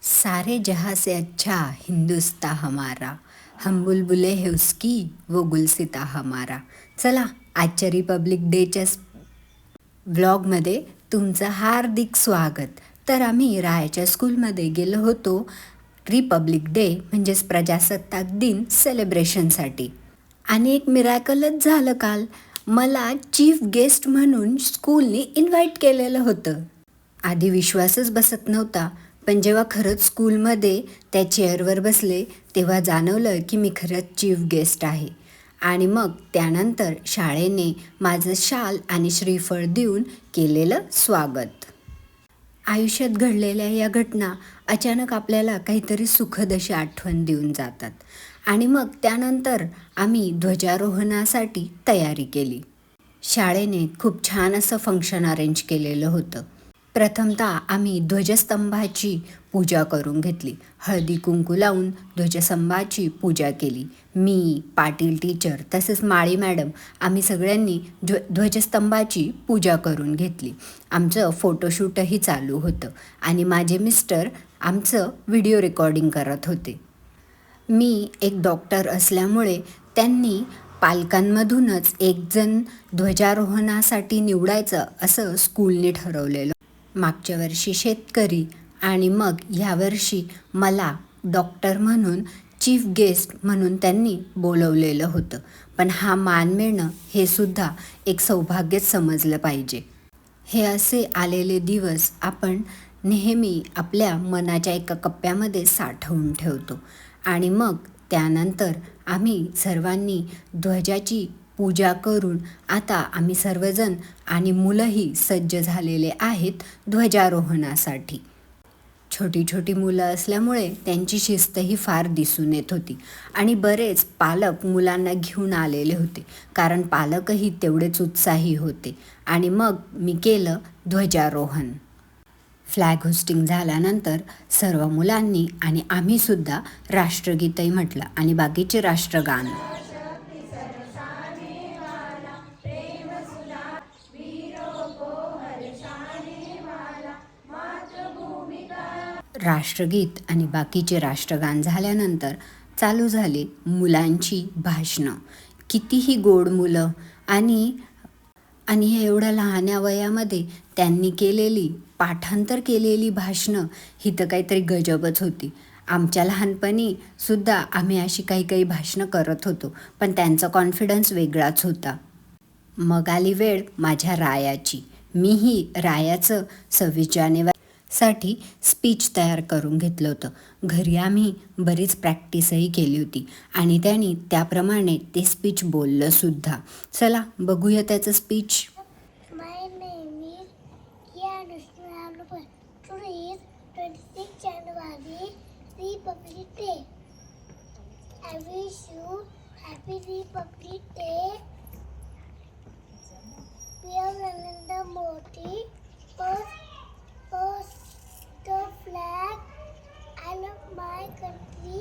सारे जहाँ से अच्छा हिंदुस्ता हमारा, हम बुलबुले है उसकी वो गुलसिता हमारा. चला, आजच्या रिपब्लिक डेच्या व्लॉगमध्ये तुमचं हार्दिक स्वागत. तर आम्ही रायाच्या स्कूलमध्ये गेलो होतो रिपब्लिक डे म्हणजेच प्रजासत्ताक दिन सेलिब्रेशनसाठी. आणि एक मिरॅकलच झालं काल. मला चीफ गेस्ट म्हणून स्कूलने इन्व्हाइट केलेलं होतं. आधी विश्वासच बसत नव्हता, पण जेव्हा खरंच स्कूलमध्ये त्या चेअरवर बसले तेव्हा जाणवलं की मी खरंच चीफ गेस्ट आहे. आणि मग त्यानंतर शाळेने माझं शाल आणि श्रीफळ देऊन केलेलं स्वागत. आयुष्यात घडलेल्या या घटना अचानक आपल्याला काहीतरी सुखद अशी आठवण देऊन जातात. आणि मग त्यानंतर आम्ही ध्वजारोहणासाठी तयारी केली. शाळेने खूप छान असं फंक्शन अरेंज केलेलं होतं. प्रथमतः आम्ही ध्वजस्तंभाची पूजा करून घेतली. हळदी कुंकू लावून ध्वजस्तंभाची पूजा केली. मी, पाटील टीचर तसेच माळी मॅडम आम्ही सगळ्यांनी ध्वजस्तंभाची पूजा करून घेतली. आमचं फोटोशूटही चालू होतं आणि माझे मिस्टर आमचं व्हिडिओ रेकॉर्डिंग करत होते. मी एक डॉक्टर असल्यामुळे त्यांनी पालकांमधूनच एक जण ध्वजारोहणासाठी निवडायचं असं स्कूलने ठरवलेलं. मागच्या वर्षी शेतकरी आणि मग ह्यावर्षी मला डॉक्टर म्हणून चीफ गेस्ट म्हणून त्यांनी बोलवलेलं होतं. पण हा मान मिळणं हे सुद्धा एक सौभाग्यच समजलं पाहिजे. हे असे आलेले दिवस आपण नेहमी आपल्या मनाच्या एका कप्प्यामध्ये साठवून ठेवतो. आणि मग त्यानंतर आम्ही सर्वांनी ध्वजाची पूजा करून आता आम्ही सर्वजण आणि मुलंही सज्ज झालेले आहेत ध्वजारोहणासाठी. छोटी छोटी मुलं असल्यामुळे त्यांची शिस्तही फार दिसून येत होती आणि बरेच पालक मुलांना घेऊन आलेले होते, कारण पालकही तेवढेच उत्साही होते. आणि मग मी केलं ध्वजारोहण. फ्लॅग होस्टिंग झाल्यानंतर सर्व मुलांनी आणि आम्हीसुद्धा राष्ट्रगीतही म्हटलं आणि बाकीचे राष्ट्रगान. राष्ट्रगीत आणि बाकीचे राष्ट्रगान झाल्यानंतर चालू झाली मुलांची भाषणं. कितीही गोड मुलं आणि हे एवढ्या लहान्या वयामध्ये त्यांनी केलेली पाठांतर केलेली भाषणं ही तर काहीतरी गजबच होती. आमच्या लहानपणी सुद्धा आम्ही अशी काही भाषणं करत होतो, पण त्यांचा कॉन्फिडन्स वेगळाच होता. मग आली वेळ माझ्या रायाची. मीही रायाचं 26 जानेवारीसाठी स्पीच तयार करून घेतलं होतं. घरी आम्ही बरीच प्रॅक्टिसही केली होती आणि त्यांनी त्याप्रमाणे ते स्पीच बोललं सुद्धा. चला बघूया त्याचं speech. My name is Kianushka Ramnapan. Today is 26 January, Republic Day. I wish you Happy Republic Day. We are Narendra Modi. First the flag. I love my country.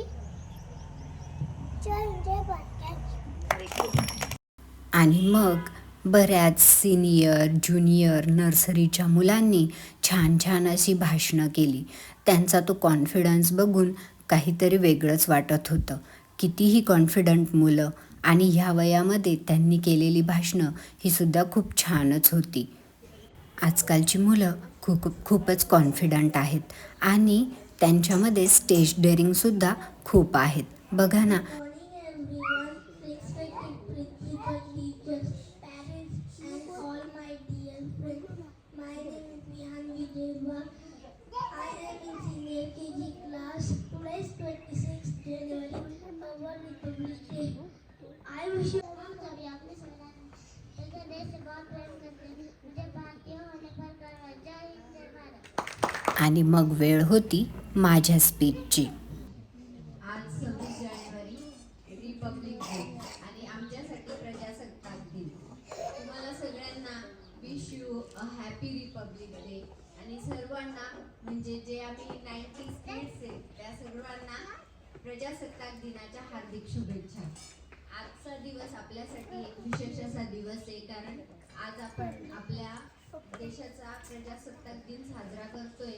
Jai Jai Bharat. आणि मग बऱ्याच senior junior नर्सरीच्या मुलांनी छान छान अशी भाषणं केली. त्यांचा तो कॉन्फिडन्स बघून काहीतरी वेगळंच वाटत होतं. कितीही कॉन्फिडंट मुलं आणि ह्या वयामध्ये त्यांनी केलेली भाषणं ही सुद्धा खूप छानच होती. आजकालची मुलं खूपच कॉन्फिडंट आहेत आणि त्यांच्यामध्ये स्टेज डेअरिंगसुद्धा खूप आहेत. बघा ना. आणि मग वेळ होती माझ्या स्पीचची. आज 26 जानेवारी रिपब्लिक डे आणि आमच्यासाठी प्रजासत्ताक दिन. तुम्हाला सगळ्यांना wish you a happy Republic day. आणि सर्वांना म्हणजे जे आम्ही 90s किड्स आहेत त्या सर्वांना प्रजासत्ताक दिनाच्या हार्दिक शुभेच्छा. आजचा दिवस आपल्यासाठी एक विशेष असा दिवस आहे, कारण आज आपण आपल्या देशाचा प्रजासत्ताक दिन साजरा करतोय.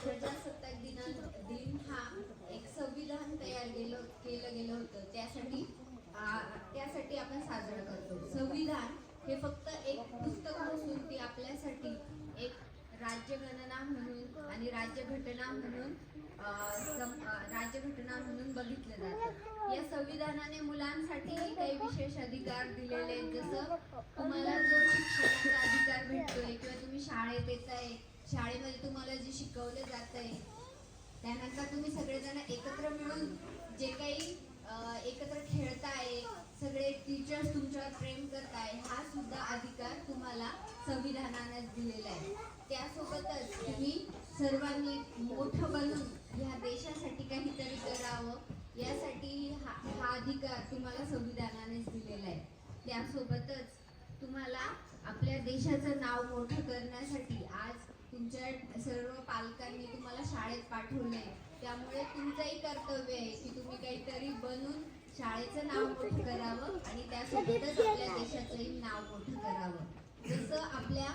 प्रजासत्ताक दिन हे फक्त एक पुस्तक नसून ती आपल्यासाठी एक राज्यगणना म्हणून आणि राज्यघटना म्हणून राज्यघटना म्हणून बघितलं जातं. या संविधानाने मुलांसाठी काही विशेष अधिकार दिलेले आहेत. जसं तुम्हाला जो शिक्षणाचा अधिकार भेटतोय किंवा तुम्ही शाळेत येताय, शाळेमध्ये तुम्हाला जे शिकवलं जातंय, त्यानंतर तुम्ही सगळेजण एकत्र मिळून जे काही एकत्र खेळताय, सगळे टीचर्स तुमच्यावर प्रेम करताय, हा सुद्धा अधिकार तुम्हाला संविधानानेच दिलेला आहे. त्यासोबतच तुम्ही सर्वांनी मोठं बनून ह्या देशासाठी काहीतरी करावं, यासाठी हा अधिकार तुम्हाला संविधानानेच दिलेला आहे. त्यासोबतच तुम्हाला आपल्या देशाचं नाव मोठं करण्यासाठी आज तुमच्या सर्व पालकांनी तुम्हाला शाळेत पाठवले, त्यामुळे तुमचंही कर्तव्य आहे की तुम्ही काहीतरी बनून शाळेचं नाव मोठं करावं आणि त्यासोबतच आपल्या देशाचंही नाव मोठं करावं. जसं आपल्या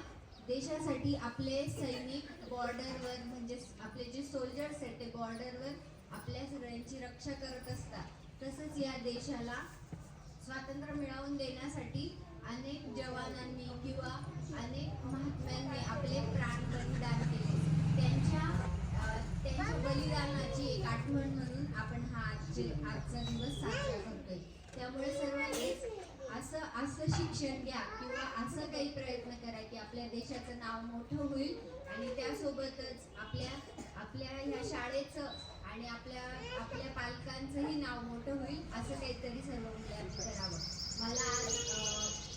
देशासाठी आपले सैनिक बॉर्डरवर, म्हणजे आपले जे सोल्जर्स आहेत ते बॉर्डरवर आपल्या सगळ्यांची रक्षा करत असतात, तसंच या देशाला स्वातंत्र्य मिळवून देण्यासाठी अनेक जवानांनी किंवा अनेक महात्म्यांनी आपले प्राण बलिदान केले. त्यांच्या बलिदानाची एक आठवण म्हणून आपण आजचा दिवस साजरा करतोय. त्यामुळे सर्वांनीच असं शिक्षण घ्या किंवा असं काही प्रयत्न करा की आपल्या देशाचं नाव मोठं होईल आणि त्यासोबतच आपल्या ह्या शाळेचं आणि आपल्या पालकांचंही नाव मोठं होईल, असं काहीतरी सर्व मुलांनी करावं. मला आज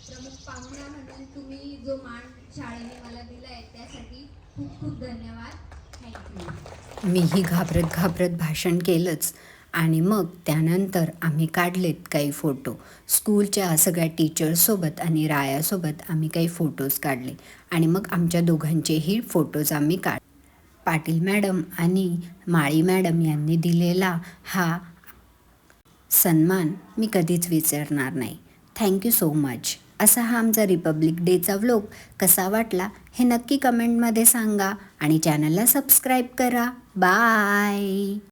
प्रमुख पाहुणा म्हणून तुम्ही जो मान शाळेने मला दिलाय त्यासाठी खूप खूप धन्यवाद. थँक्यू. मीही घाबरत भाषण केलंच आणि मग त्यानंतर आम्ही काढलेत काही फोटो. स्कूलच्या सगळ्या टीचर्ससोबत आणि रायासोबत आम्ही काही फोटोज काढले आणि मग आमच्या दोघांचेही फोटोज आम्ही पाटील मॅडम आणि माळी मॅडम यांनी दिलेला हा सन्मान मी कधीच विसरणार नाही. Thank you so much. असा हा आमचा रिपब्लिक डेचा व्लॉग कसा वाटला हे नक्की कमेंटमध्ये सांगा आणि चॅनलला सबस्क्राईब करा. बाय.